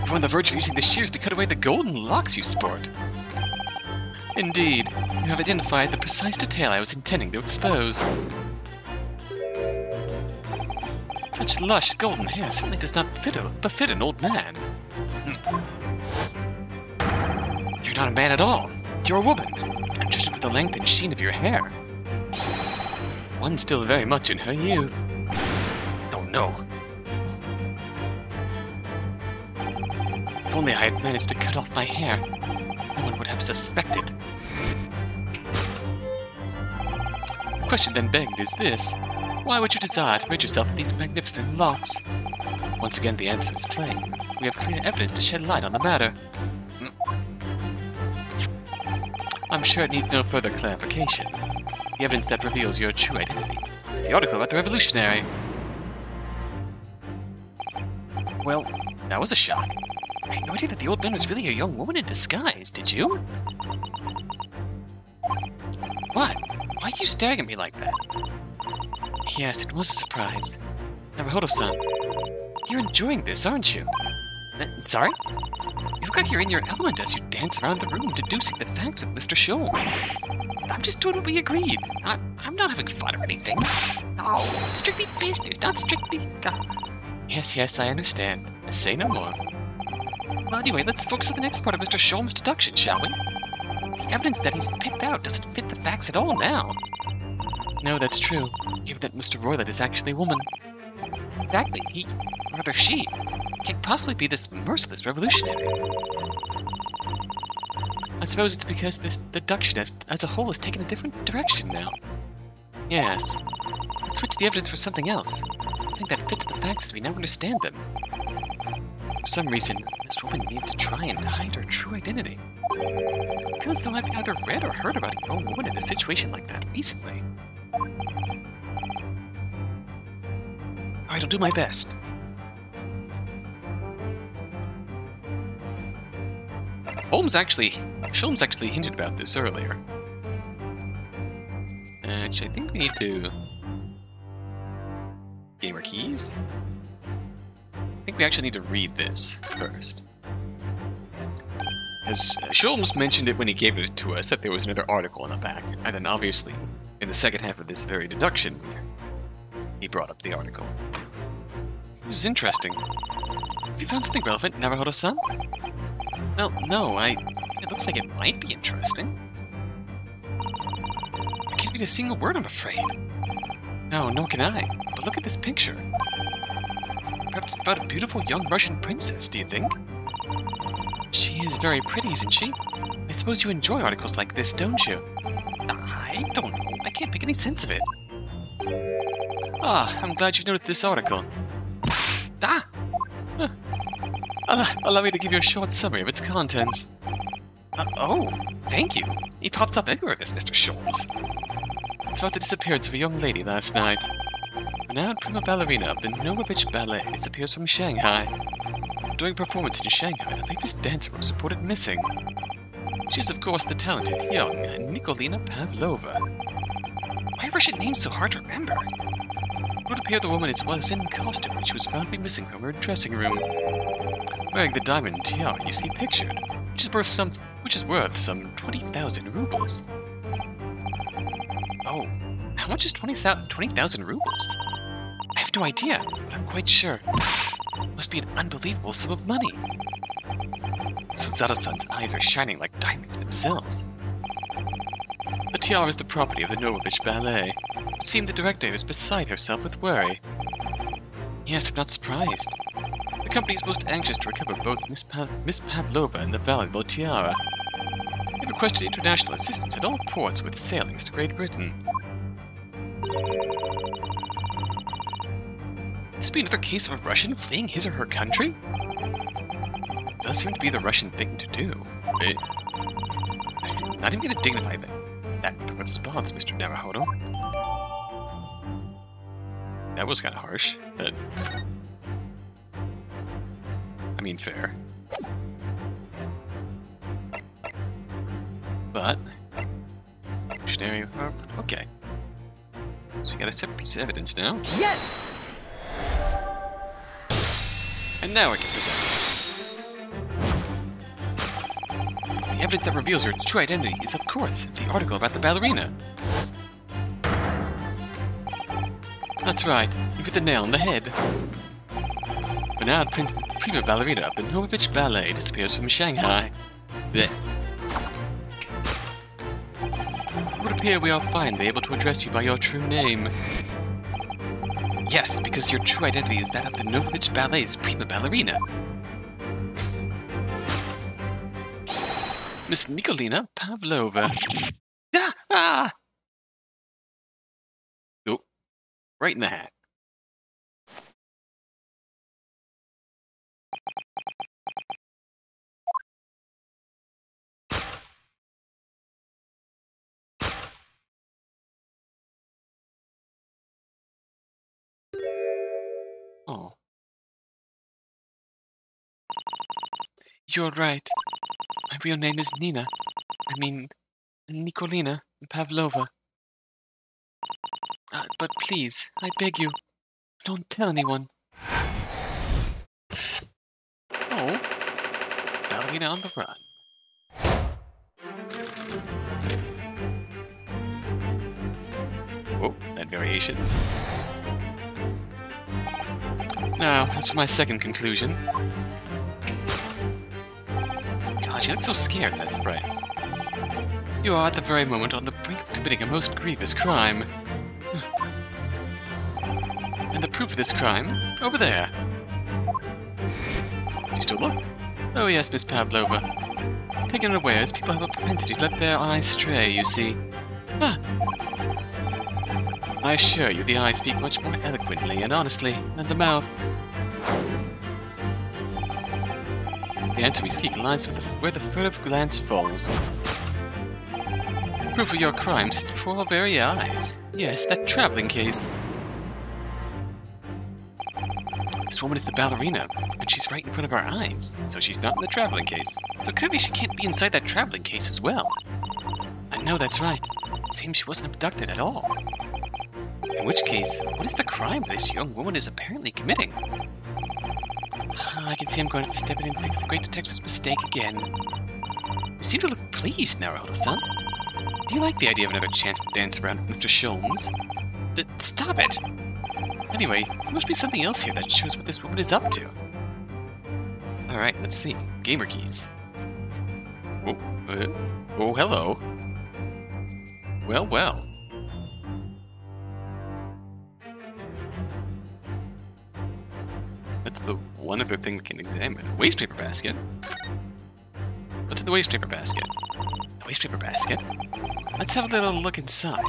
You're on the verge of using the shears to cut away the golden locks you sport. Indeed, you have identified the precise detail I was intending to expose. Such lush golden hair certainly does not befit an old man. You're not a man at all. You're a woman. And judging by the length and sheen of your hair, one still very much in her youth. Oh no. If only I had managed to cut off my hair, no one would have suspected. The question then begged is this: why would you desire to rid yourself of these magnificent locks? Once again, the answer is plain. We have clear evidence to shed light on the matter. I'm sure it needs no further clarification. The evidence that reveals your true identity is the article about the revolutionary. Well, that was a shock. I had no idea that the old man was really a young woman in disguise, did you? What? Why are you staring at me like that? Yes, it was a surprise. Naruhodo-san, you're enjoying this, aren't you? Sorry? You look like you're in your element as you dance around the room deducing the facts with Mr. Sholmes. I'm just doing what we agreed. I'm not having fun or anything. Oh, it's strictly business, not strictly... Yes, I understand. Say no more. Well, anyway, let's focus on the next part of Mr. Sholmes' deduction, shall we? The evidence that he's picked out doesn't fit the facts at all now. No, that's true. Given that Mr. Roylet is actually a woman. Exactly, she, can't possibly be this merciless revolutionary. I suppose it's because this deduction as a whole has taken a different direction now. Yes. Let's switch the evidence for something else. I think that fits the facts as we now understand them. For some reason, this woman needed to try and hide her true identity. I feel as though I've either read or heard about a young woman in a situation like that recently. Alright, I'll do my best. Sholmes actually hinted about this earlier. Actually, I think we need to... Gamer keys? I think we actually need to read this first. As Sholmes mentioned it when he gave it to us, that there was another article on the back, and then obviously, in the second half of this very deduction, he brought up the article. This is interesting. Have you found something relevant, Naruhodo-san? Well, no, it looks like it might be interesting. I can't read a single word, I'm afraid. No, nor can I. But look at this picture. Perhaps it's about a beautiful young Russian princess, do you think? She is very pretty, isn't she? I suppose you enjoy articles like this, don't you? I don't know. I can't make any sense of it. Ah, I'm glad you've noticed this article. Ah! Huh. Allow me to give you a short summary of its contents. Oh, thank you. He pops up everywhere, this Mr. Sholmes. It's about the disappearance of a young lady last night. The now prima ballerina of the Novovich Ballet disappears from Shanghai. During a performance in Shanghai, the famous dancer was reported missing. She is, of course, the talented, young Nikolina Pavlova. Why are Russian names so hard to remember? It would appear the woman was in costume when she was found to be missing from her dressing room. Wearing the diamond tiara you see pictured, which is worth some 20,000 rubles. Oh, how much is 20,000 rubles? I have no idea, but I'm quite sure. It must be an unbelievable sum of money. Susato-san's eyes are shining like diamonds themselves. The tiara is the property of the Novovich Ballet. It seemed the director is beside herself with worry. Yes, I'm not surprised. The company is most anxious to recover both Miss Pavlova and the valuable tiara. They've requested international assistance at all ports with sailings to Great Britain. This be another case of a Russian fleeing his or her country? Does seem to be the Russian thing to do. I'm not even going to dignify that with response, Mr. Naruhodo. That was kind of harsh, but I mean, fair. But dictionary. Okay. So we got a separate piece of evidence now.
Yes!
And now I can present it. The evidence that reveals her true identity is, of course, the article about the ballerina. That's right, you hit the nail on the head. The now prima ballerina of the Novovich Ballet disappears from Shanghai. Blech. It would appear we are finally able to address you by your true name. Yes, because your true identity is that of the Novovich Ballet's prima ballerina. Miss Nikolina Pavlova. Ah! Oh, right in the hat. Oh. You're right. My real name is Nina. I mean, Nikolina Pavlova. But please, I beg you, don't tell anyone. Oh. Ballerina on the run. Oh, that variation. Now, as for my second conclusion. God, you look so scared, that's right. You are at the very moment on the brink of committing a most grievous crime. And the proof of this crime, over there. You still look? Oh yes, Miss Pavlova. Taken unawares, people have a propensity to let their eyes stray, you see. Ah. I assure you, the eyes speak much more eloquently and honestly than the mouth. The answer we seek lies with where the furtive glance falls. Proof of your crime sits before our very eyes. Yes, that traveling case. This woman is the ballerina, and she's right in front of our eyes, so she's not in the traveling case. So clearly she can't be inside that traveling case as well. I know that's right. It seems she wasn't abducted at all. In which case, what is the crime this young woman is apparently committing? I can see I'm going to have to step in and fix the great detective's mistake again. You seem to look pleased, Naruhodo-san. Do you like the idea of another chance to dance around with Mr. Sholmes? Stop it! Anyway, there must be something else here that shows what this woman is up to. Alright, let's see. Gamer keys. Oh, hello. Well, well. That's the one other thing we can examine. A waste paper basket? What's in the waste paper basket? The waste paper basket? Let's have a little look inside.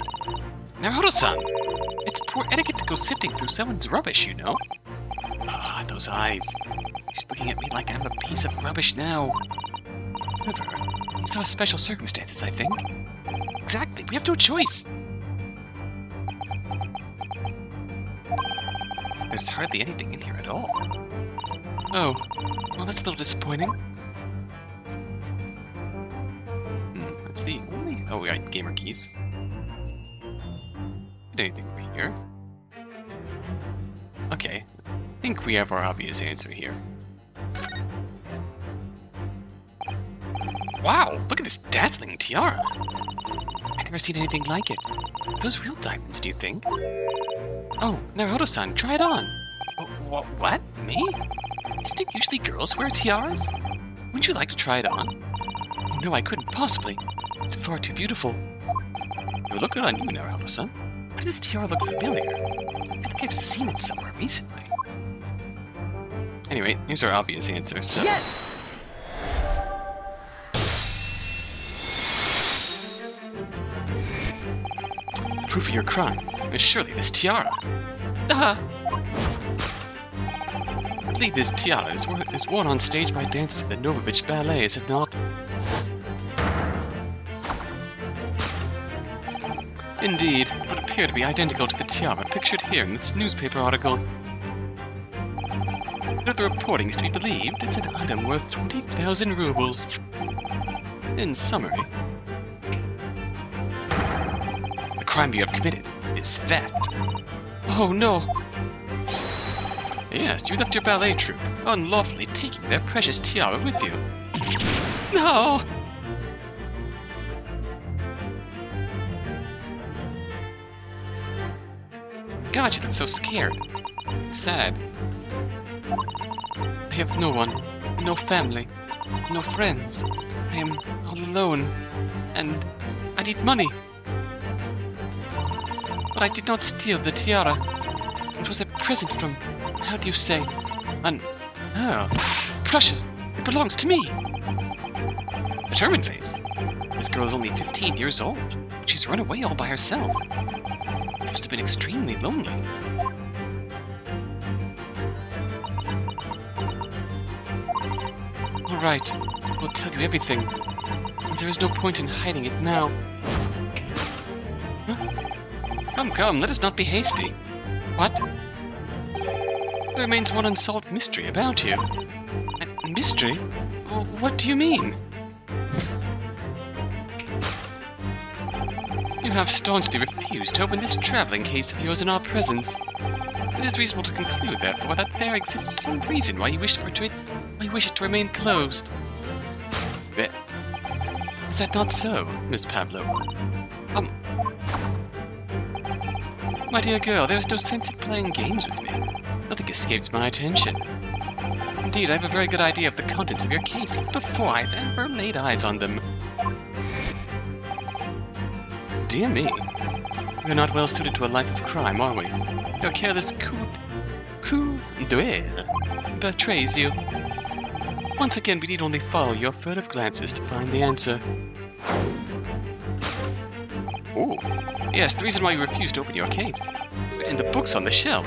Naruhodo-san! It's poor etiquette to go sifting through someone's rubbish, you know? Ah, those eyes. She's looking at me like I'm a piece of rubbish now. However, these are special circumstances, I think. Exactly, we have no choice. There's hardly anything in here at all. Oh, well, that's a little disappointing. That's the only... Oh, we got gamer keys. Anything over here? Okay, I think we have our obvious answer here. Wow, look at this dazzling tiara! I've never seen anything like it. Are those real diamonds, do you think? Oh, Naruhodo-san, try it on! What? Me? Isn't it usually girls who wear tiaras? Wouldn't you like to try it on? Oh, no, I couldn't possibly. It's far too beautiful. It would look good on you, Naruhodo-san. Why does this tiara look familiar? I feel like I've seen it somewhere recently. Anyway, here's our obvious answer, so...
Yes!
The proof of your crime is surely this tiara. I believe this tiara is worn on stage by dancers at the Novovich Ballet, is it not? Indeed, it would appear to be identical to the tiara pictured here in this newspaper article. If the reporting is to be believed, it's an item worth 20,000 rubles. In summary, the crime you have committed is theft. Oh no! Yes, you left your ballet troupe, unlawfully taking their precious tiara with you. No! God, you look so scared. Sad. I have no one, no family, no friends. I am all alone, and I need money. But I did not steal the tiara. It was a present from, how do you say, Prussia. It belongs to me. Determined face. This girl is only 15 years old. She's run away all by herself. She must have been extremely lonely. Alright, I will tell you everything. There is no point in hiding it now. Huh? Come, let us not be hasty. What? There remains one unsolved mystery about you. A mystery? What do you mean? You have staunchly refused to open this traveling case of yours in our presence. It is reasonable to conclude, therefore, that there exists some reason why you wish it to remain closed. Is that not so, Miss Pavlova? My dear girl, there is no sense in playing games with me. Nothing escapes my attention. Indeed, I have a very good idea of the contents of your case before I've ever laid eyes on them. Dear me, we are not well suited to a life of crime, are we? Your careless coup d'oeil betrays you. Once again, we need only follow your furtive glances to find the answer. Oh, yes, the reason why you refused to open your case. And the books on the shelf.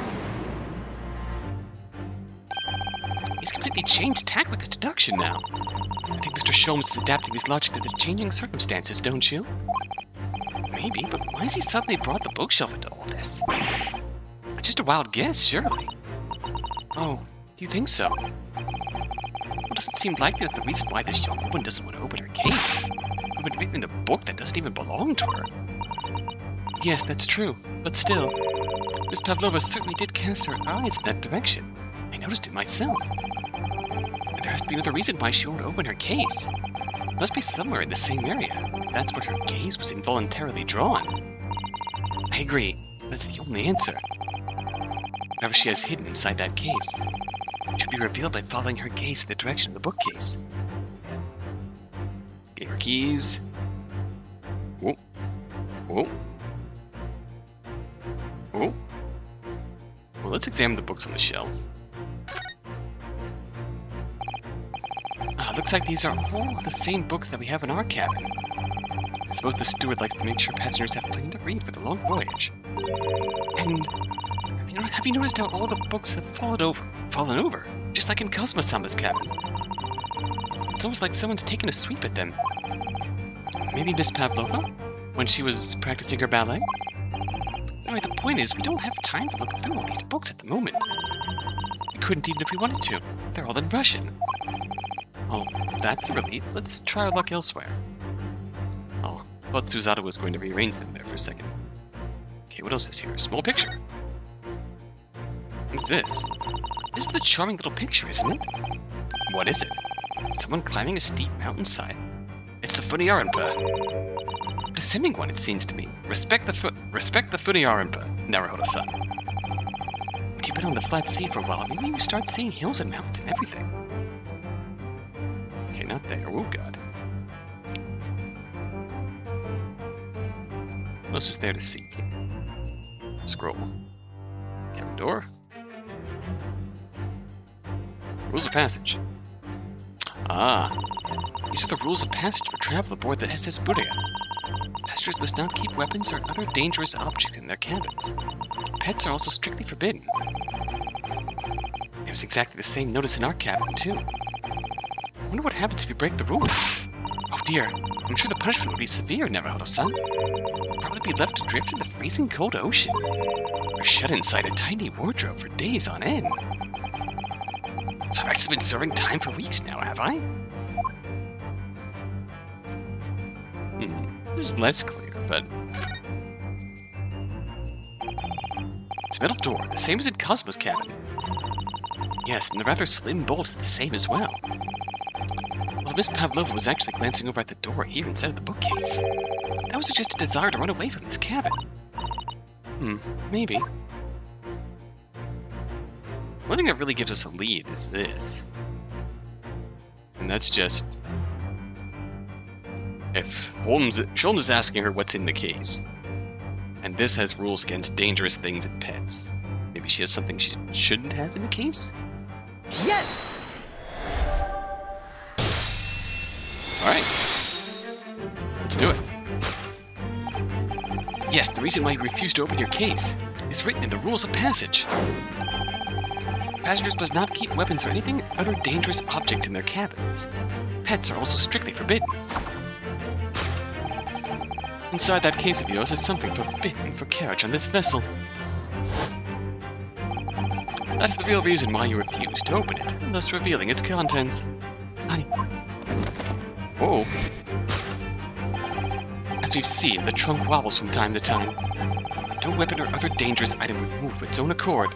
He's completely changed tack with his deduction now. I think Mr. Sholmes is adapting his logic to the changing circumstances, don't you? Maybe, but why has he suddenly brought the bookshelf into all this? Just a wild guess, surely. Oh, do you think so? Well, does it seem likely that the reason why this young woman doesn't want to open her case would be written in a book that doesn't even belong to her? Yes, that's true, but still, Miss Pavlova certainly did cast her eyes in that direction. I noticed it myself. And there has to be another reason why she won't open her case. It must be somewhere in the same area. That's where her gaze was involuntarily drawn. I agree. That's the only answer. Whatever she has hidden inside that case should be revealed by following her gaze in the direction of the bookcase. Gamer keys. Whoa. Whoa. Whoa. Well, let's examine the books on the shelf. it looks like these are all the same books that we have in our cabin. I suppose the steward likes to make sure passengers have plenty to read for the long voyage. And have you noticed how all the books have fallen over? Just like in Kazuma-sama's cabin. It's almost like someone's taken a sweep at them. Maybe Miss Pavlova? When she was practicing her ballet? Anyway, the point is, we don't have time to look through all these books at the moment. We couldn't even if we wanted to. They're all in Russian. Oh, that's a relief. Let's try our luck elsewhere. Oh, I thought Susato was going to rearrange them there for a second. Okay, what else is here? A small picture. What's this? This is the charming little picture, isn't it? What is it? Someone climbing a steep mountainside. It's the Funiarenpa. A descending one, it seems to me. Respect the Funiarenpa, Naruhodo-san. When you've been on the flat sea for a while, maybe you start seeing hills and mountains and everything. Okay, not there. Oh, God. What else is there to see? Scroll. Cabin door. Rules of passage. Ah. These are the rules of passage for travel aboard the SS Buddha. Passengers must not keep weapons or other dangerous objects in their cabins. Pets are also strictly forbidden. There's exactly the same notice in our cabin, too. I wonder what happens if you break the rules. Oh dear, I'm sure the punishment would be severe, Naruhodo-san. You'd probably be left adrift in the freezing cold ocean. Or shut inside a tiny wardrobe for days on end. So I've actually been serving time for weeks now, have I? This is less clear, but... It's a metal door, the same as in Kazuma's cabin. Yes, and the rather slim bolt is the same as well. Well, Miss Pavlova was actually glancing over at the door here instead of the bookcase. That would suggest a desire to run away from this cabin. Maybe. One thing that really gives us a lead is this. And that's just... if Holmes is asking her what's in the case, and this has rules against dangerous things and pets, maybe she has something she shouldn't have in the case?
Yes!
Alright. Let's do it. Yes, the reason why you refused to open your case is written in the rules of passage. Passengers must not keep weapons or anything other dangerous object in their cabins. Pets are also strictly forbidden. Inside that case of yours is something forbidden for carriage on this vessel. That's the real reason why you refused to open it, and thus revealing its contents. Whoa. As we've seen, the trunk wobbles from time to time. No weapon or other dangerous item would move of its own accord.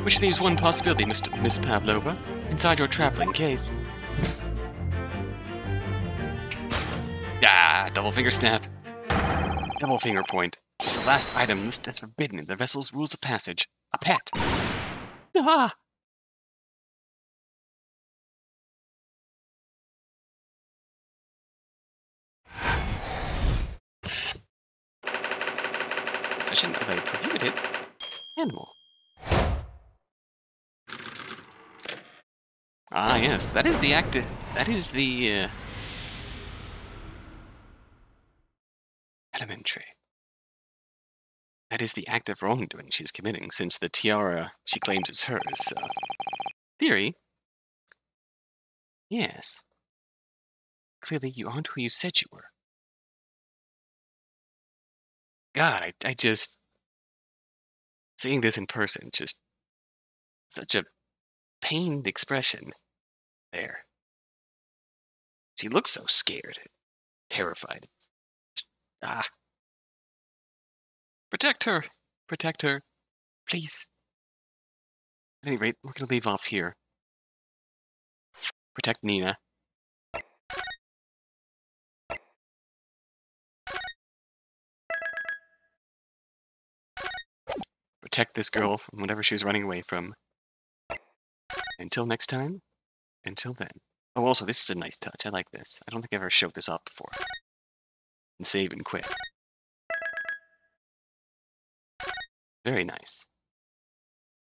Which leaves one possibility, Miss Pavlova, inside your traveling case. Ah, double finger snap. Double finger point is the last item listed as forbidden in the vessel's rules of passage. A pet. Ah! Possession of a prohibited animal. Ah, yes, that is the elementary. That is the act of wrongdoing she is committing, since the tiara she claims is hers, so... Theory? Yes. Clearly, you aren't who you said you were. God, I just... Seeing this in person, just... Such a pained expression. There. She looks so scared. Terrified. Ah. Protect her! Protect her. Please. At any rate, we're gonna leave off here. Protect Nina. Protect this girl from whatever she was running away from. Until next time, until then. Oh, also, this is a nice touch. I like this. I don't think I ever showed this off before. And save and quit. Very nice.